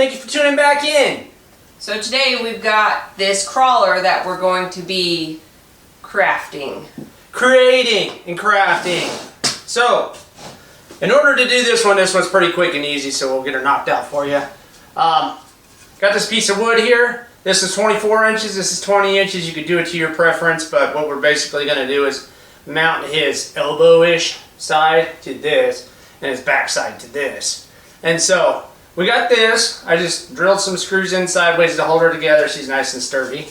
thank you for tuning back in. So today we've got this crawler that we're going to be crafting. Creating and crafting. So, in order to do this one's pretty quick and easy, so we'll get her knocked out for you. Got this piece of wood here. This is 24 inches, this is 20 inches. You could do it to your preference, but what we're basically going to do is mount his elbow-ish side to this and his back side to this. And so, we got this. I just drilled some screws in sideways to hold her together. She's nice and sturdy.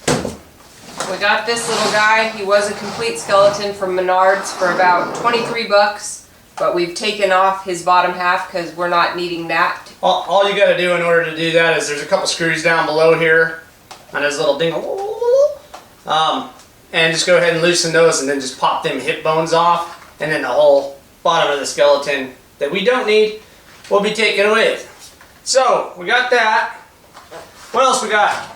We got this little guy. He was a complete skeleton from Menards for about 23 bucks, but we've taken off his bottom half because we're not needing that. All you got to do in order to do that is there's a couple screws down below here on his little dingle. And just go ahead and loosen those and then just pop them hip bones off, and then the whole bottom of the skeleton that we don't need will be taken away. So we got that. What else we got?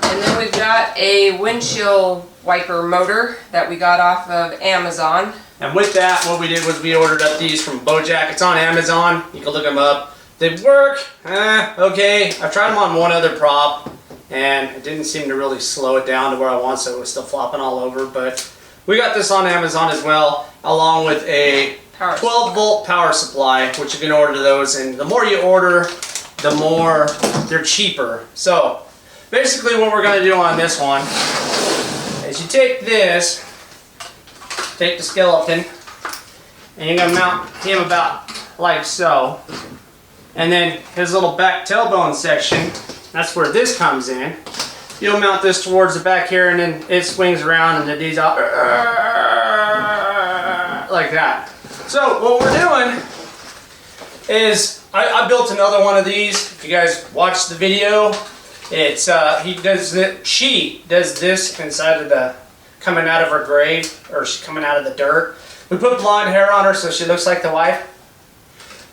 And then we've got a windshield wiper motor that we got off of Amazon. And with that, what we did was we ordered up these from Bojack. It's on Amazon. You can look them up. They work. Okay. I've tried them on one other prop, and it didn't seem to really slow it down to where I want, so it was still flopping all over. But we got this on Amazon as well, along with a 12-volt power supply, which you can order those. And the more you order, the more they're cheaper. So basically what we're going to do on this one is you take this, take the skeleton, and you're going to mount him about like so. And then his little back tailbone section, that's where this comes in. You'll mount this towards the back here, and then it swings around and it does out like that. So what we're doing is, I built another one of these. If you guys watched the video, it's she does this inside of the, coming out of her grave, or she's coming out of the dirt. We put blonde hair on her so she looks like the wife.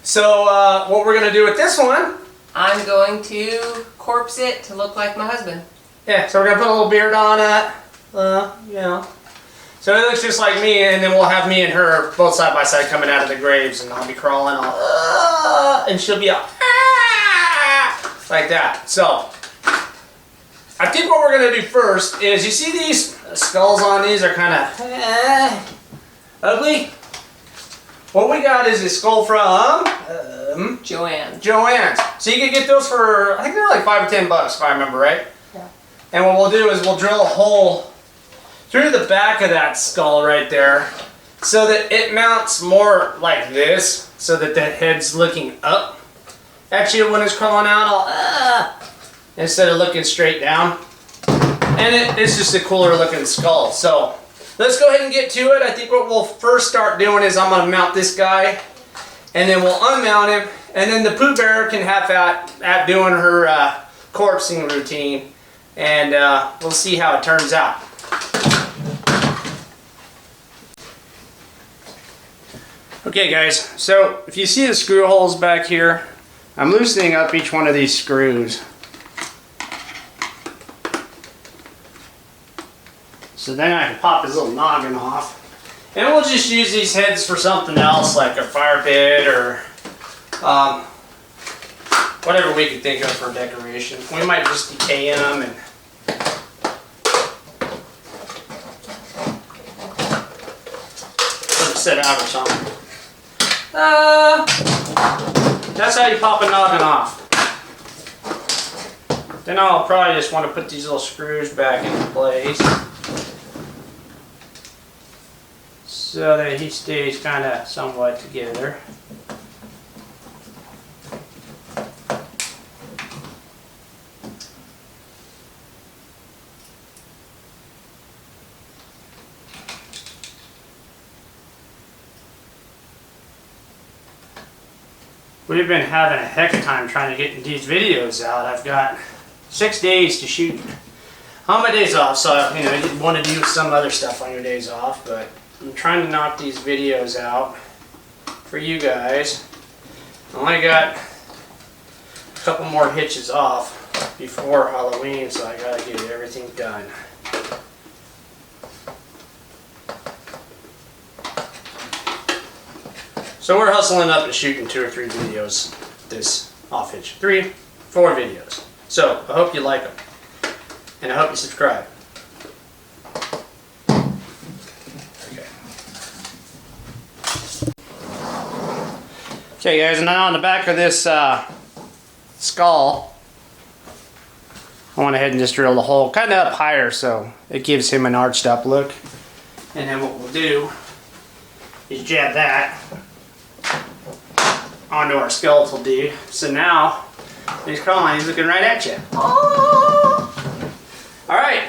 So what we're gonna do with this one, I'm going to corpse it to look like my husband. Yeah, so we're gonna put a little beard on it, you know. So it looks just like me, and then we'll have me and her both side by side coming out of the graves, and I'll be crawling all, and she'll be all, like that. So I think what we're gonna do first is, you see these skulls on these are kind of ugly. What we got is a skull from Joann's. So you can get those for, I think they're like $5 or $10 if I remember right. Yeah. And what we'll do is we'll drill a hole through the back of that skull right there, so that it mounts more like this, so that the head's looking up at you when it's crawling out, all instead of looking straight down. And it's just a cooler looking skull. So let's go ahead and get to it. I think what we'll first start doing is I'm going to mount this guy, and then we'll unmount him, and then the Pooh Bear can have at doing her corpsing routine, and we'll see how it turns out. Okay guys, so if you see the screw holes back here, I'm loosening up each one of these screws. So then I can pop his little noggin off. And we'll just use these heads for something else, like a fire pit or whatever we could think of for decoration. We might just decay them and let them sit out or something. That's how you pop a noggin off. Then I'll probably just want to put these little screws back into place, so that he stays kind of somewhat together. We've been having a heck of time trying to get these videos out. I've got 6 days to shoot on my days off, so you know, you want to do some other stuff on your days off, but I'm trying to knock these videos out for you guys. I only got a couple more hitches off before Halloween, so I gotta get everything done. So we're hustling up and shooting 2 or 3 videos this I'll finish 3, 4 videos. So I hope you like them, and I hope you subscribe. Okay guys, and now on the back of this skull, I went ahead and just drilled a hole kind of up higher so it gives him an arched up look. And then what we'll do is jab that onto our skeletal dude. So now he's crawling, he's looking right at you. Oh! Alright.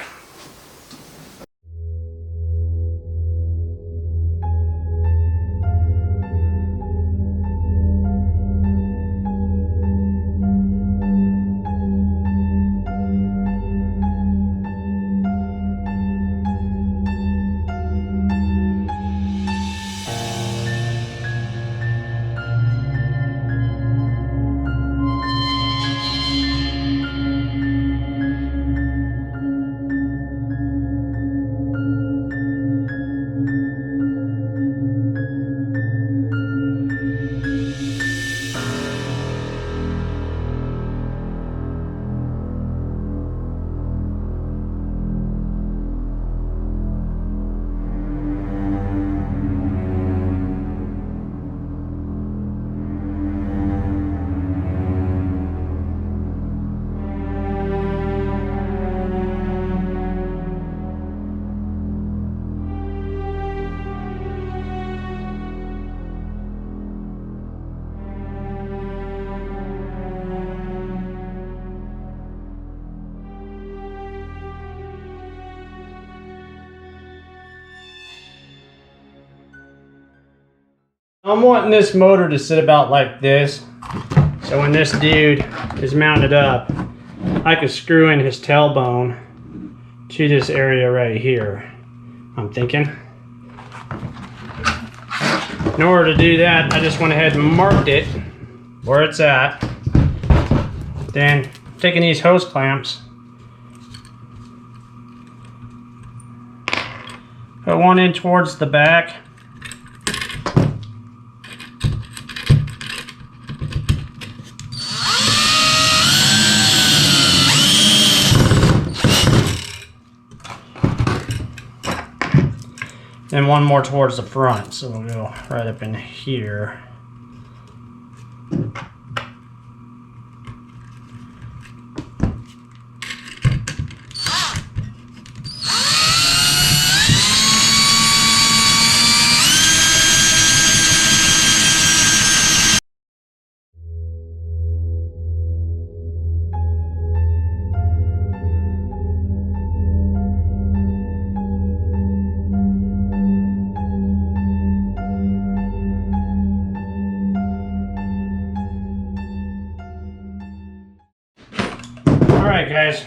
I'm wanting this motor to sit about like this, so when this dude is mounted up, I could screw in his tailbone to this area right here, I'm thinking. In order to do that, I just went ahead and marked it where it's at. Then, taking these hose clamps, put one in towards the back. And one more towards the front, so we'll go right up in here. Alright guys,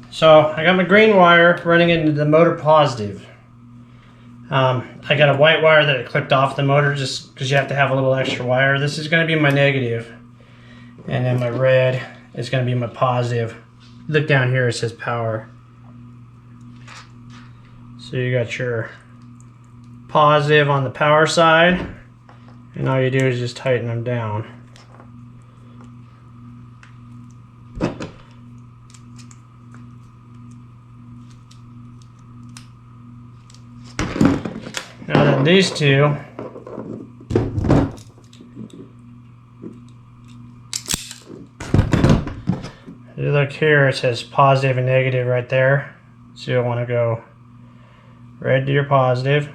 so I got my green wire running into the motor positive. I got a white wire that I clipped off the motor just because you have to have a little extra wire. This is going to be my negative, and then my red is going to be my positive. Look down here, it says power. So you got your positive on the power side, and all you do is just tighten them down. Now then these two, you look here, it says positive and negative right there. So you'll want to go red to your positive,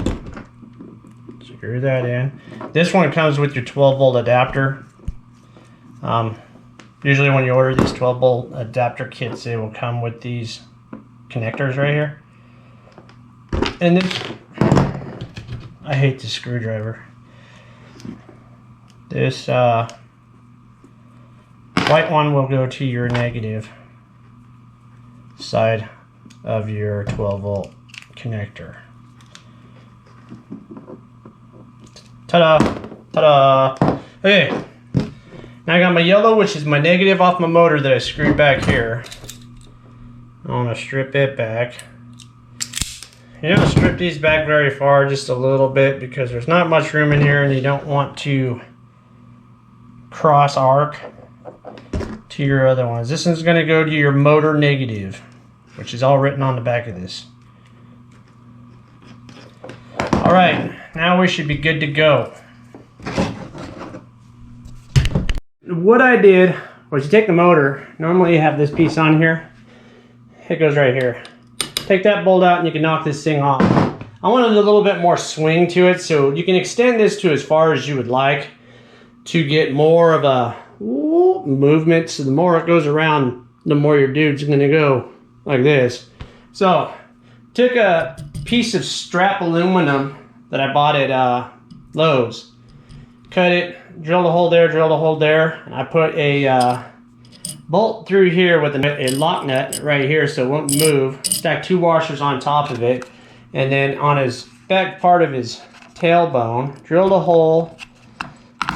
screw that in. This one comes with your 12-volt adapter. Usually when you order these 12-volt adapter kits, they will come with these connectors right here. And this, I hate the screwdriver. This white one will go to your negative side of your 12-volt connector. Ta-da! Ta-da! Okay, now I got my yellow, which is my negative off my motor that I screwed back here. I want to strip it back. You don't strip these back very far, just a little bit, because there's not much room in here and you don't want to cross arc to your other ones. This one's going to go to your motor negative, which is all written on the back of this. All right, now we should be good to go. What I did was you take the motor, normally you have this piece on here, it goes right here. Take that bolt out and you can knock this thing off. I wanted a little bit more swing to it, so you can extend this to as far as you would like to get more of a movement. So the more it goes around, the more your dude's gonna go like this. So took a piece of strap aluminum that I bought at Lowe's, cut it, drilled a hole there, and I put a bolt through here with a lock nut right here so it won't move. Stack 2 washers on top of it, and then on his back part of his tailbone, drilled a hole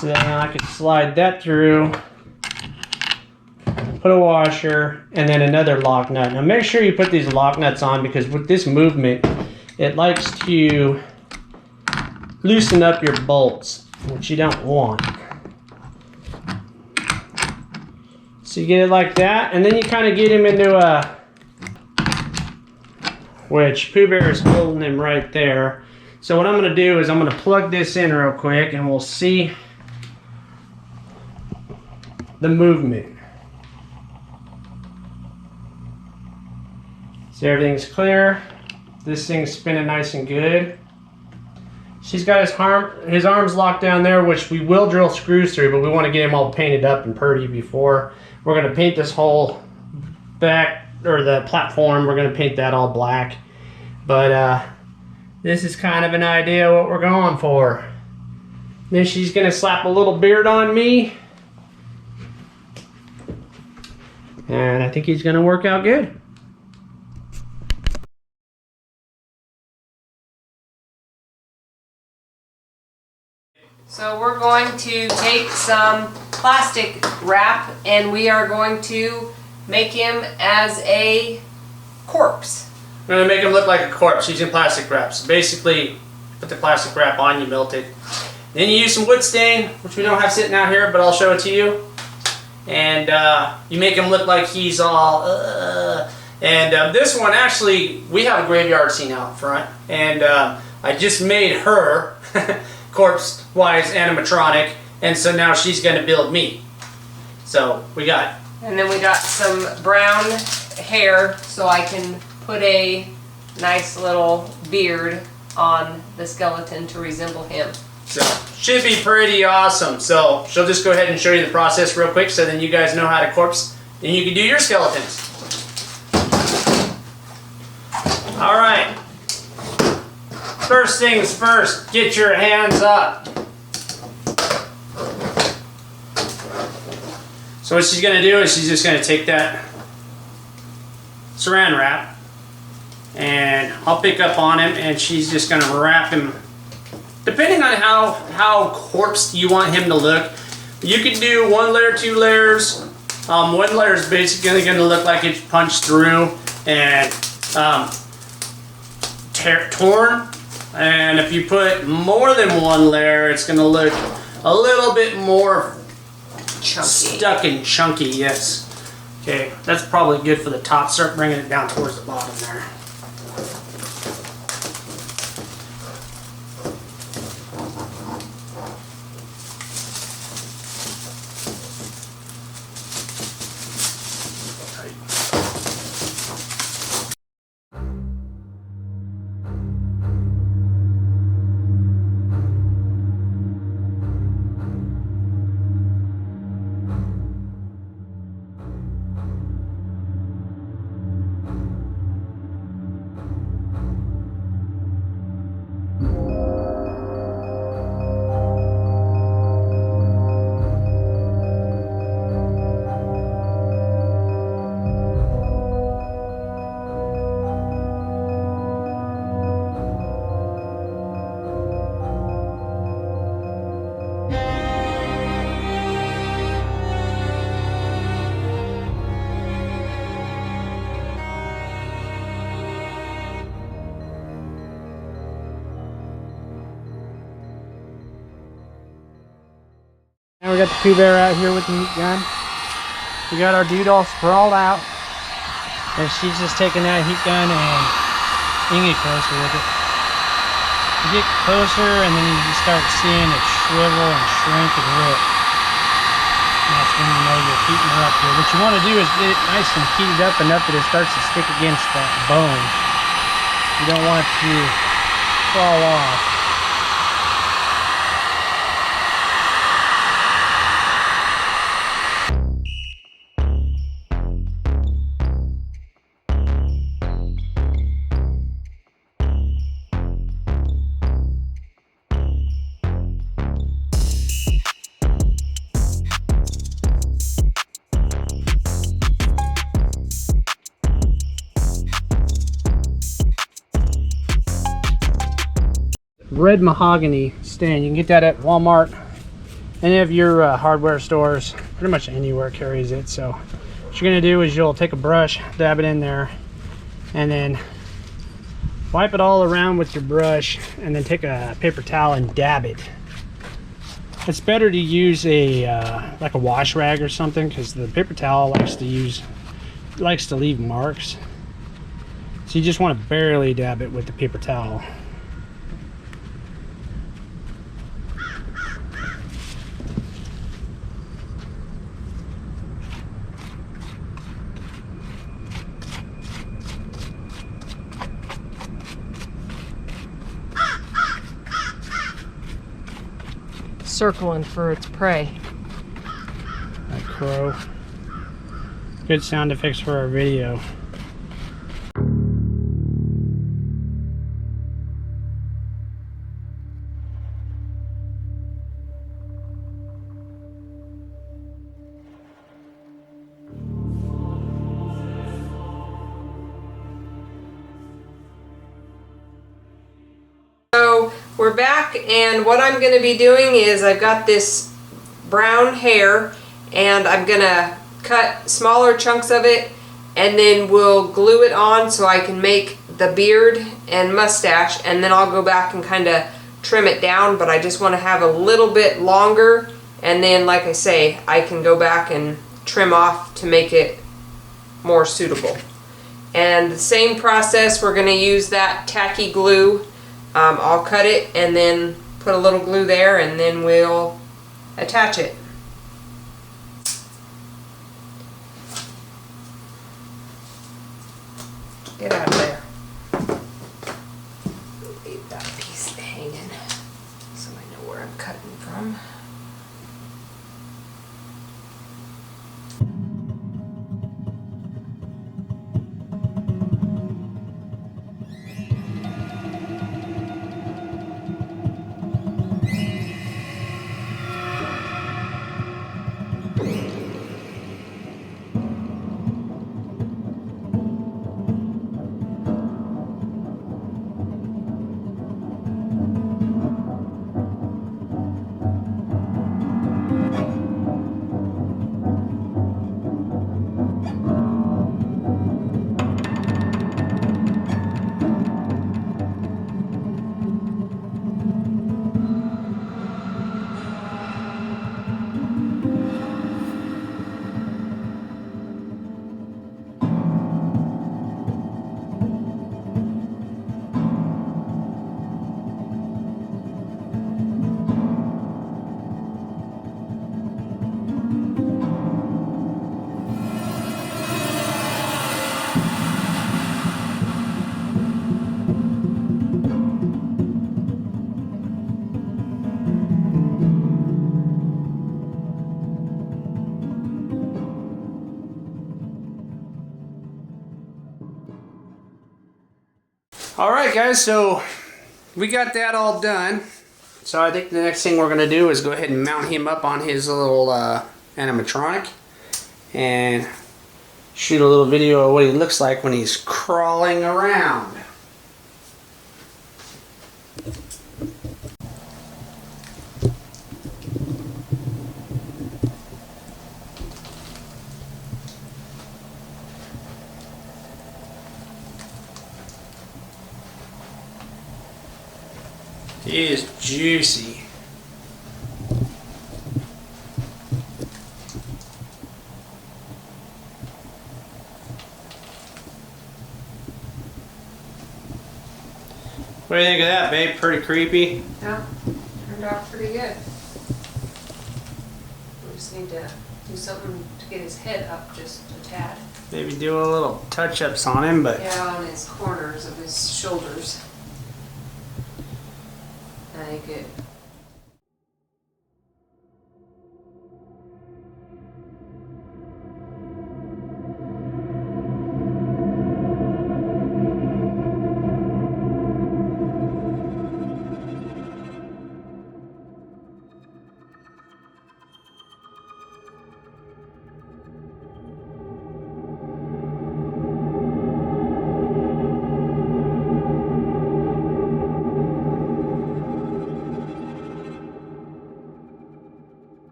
so that I could slide that through, put a washer, and then another lock nut. Now make sure you put these lock nuts on, because with this movement, it likes to loosen up your bolts, which you don't want. So you get it like that, and then you kind of get him into a, which Pooh Bear is holding him right there. So what I'm going to do is I'm going to plug this in real quick, and we'll see the movement. So everything's clear. This thing's spinning nice and good. She's got his arms locked down there, which we will drill screws through, but we want to get him all painted up and pretty before. We're going to paint this whole back, or the platform, we're going to paint that all black. But this is kind of an idea what we're going for. Then she's going to slap a little beard on me. And I think he's going to work out good. So we're going to take some plastic wrap and we are going to make him as a corpse. We're going to make him look like a corpse using plastic wrap. So basically, put the plastic wrap on, you melt it. Then you use some wood stain, which we don't have sitting out here, but I'll show it to you. And you make him look like he's all, this one, actually, we have a graveyard scene out front. And I just made her corpse-wise animatronic. And so now she's going to build me. So we got. And then we got some brown hair so I can put a nice little beard on the skeleton to resemble him. So should be pretty awesome. So she'll just go ahead and show you the process real quick so then you guys know how to corpse and you can do your skeletons. Alright. First things first, get your hands up. So what she's going to do is she's just going to take that saran wrap and I'll pick up on him and she's just going to wrap him. Depending on how corpsed you want him to look, you can do 1 layer, 2 layers. 1 layer is basically going to look like it's punched through and torn. And if you put more than 1 layer, it's going to look a little bit more chunky. Stuck and chunky, yes. Okay, that's probably good for the top. Start bringing it down towards the bottom there. got the Pooh Bear out here with the heat gun. We got our dude all sprawled out. And she's just taking that heat gun and you can get closer with it. You get closer and then you just start seeing it shrivel and shrink and rip. And that's when you know you're heating her up here. What you want to do is get it nice and heated up enough that it starts to stick against that bone. You don't want it to fall off. Red mahogany stand. You can get that at Walmart, any of your hardware stores, pretty much anywhere carries it. So what you're gonna do is you'll take a brush, dab it in there, and then wipe it all around with your brush, and then take a paper towel and dab it. It's better to use a like a wash rag or something, because the paper towel likes to leave marks. So you just want to barely dab it with the paper towel. Circling for its prey. A crow. Good sound effects for our video. So we're back, and what I'm going to be doing is I've got this brown hair and I'm going to cut smaller chunks of it, and then we'll glue it on so I can make the beard and mustache, and then I'll go back and kind of trim it down, but I just want to have a little bit longer, and then like I say, I can go back and trim off to make it more suitable. And the same process, we're going to use that tacky glue. I'll cut it and then put a little glue there, and then we'll attach it. Get out of there. Leave that piece hanging so I know where I'm cutting from. Alright guys, so we got that all done. So I think the next thing we're going to do is go ahead and mount him up on his little animatronic and shoot a little video of what he looks like when he's crawling around. He is juicy. What do you think of that, babe? Pretty creepy. Yeah, turned out pretty good. We just need to do something to get his head up just a tad. Maybe do a little touch-ups on him, but Yeah, on his corners of his shoulders. I think it.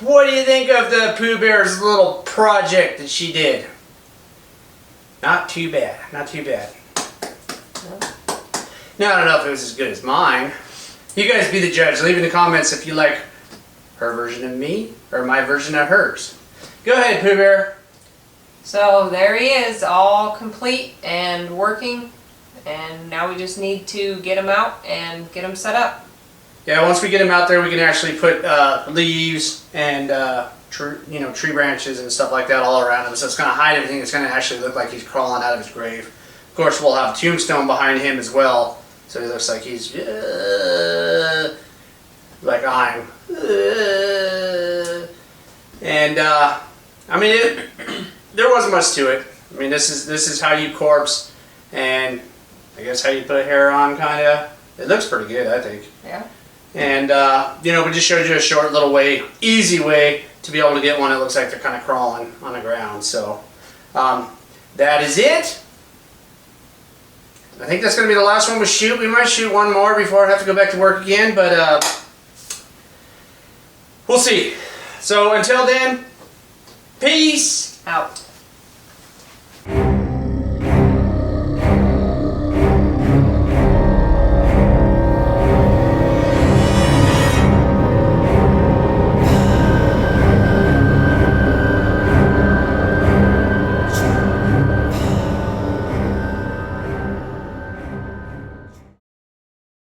what do you think of the Pooh Bear's little project that she did? Not too bad. Not too bad. Now, I don't know if it was as good as mine. You guys be the judge. Leave in the comments if you like her version of me or my version of hers. Go ahead, Pooh Bear. So there he is, all complete and working. And now we just need to get him out and get him set up. Yeah, once we get him out there, we can actually put leaves and tree branches and stuff like that all around him. So it's going to hide everything. It's going to actually look like he's crawling out of his grave. Of course, we'll have a tombstone behind him as well, so he looks like he's like I'm. And I mean, there wasn't much to it. I mean, this is how you corpse, and I guess how you put hair on, kind of. It looks pretty good, I think. Yeah. And, we just showed you a short little way, easy way to be able to get one that looks like they're kind of crawling on the ground. So, that is it. I think that's going to be the last one we shoot. We might shoot one more before I have to go back to work again, but we'll see. So, until then, peace Out.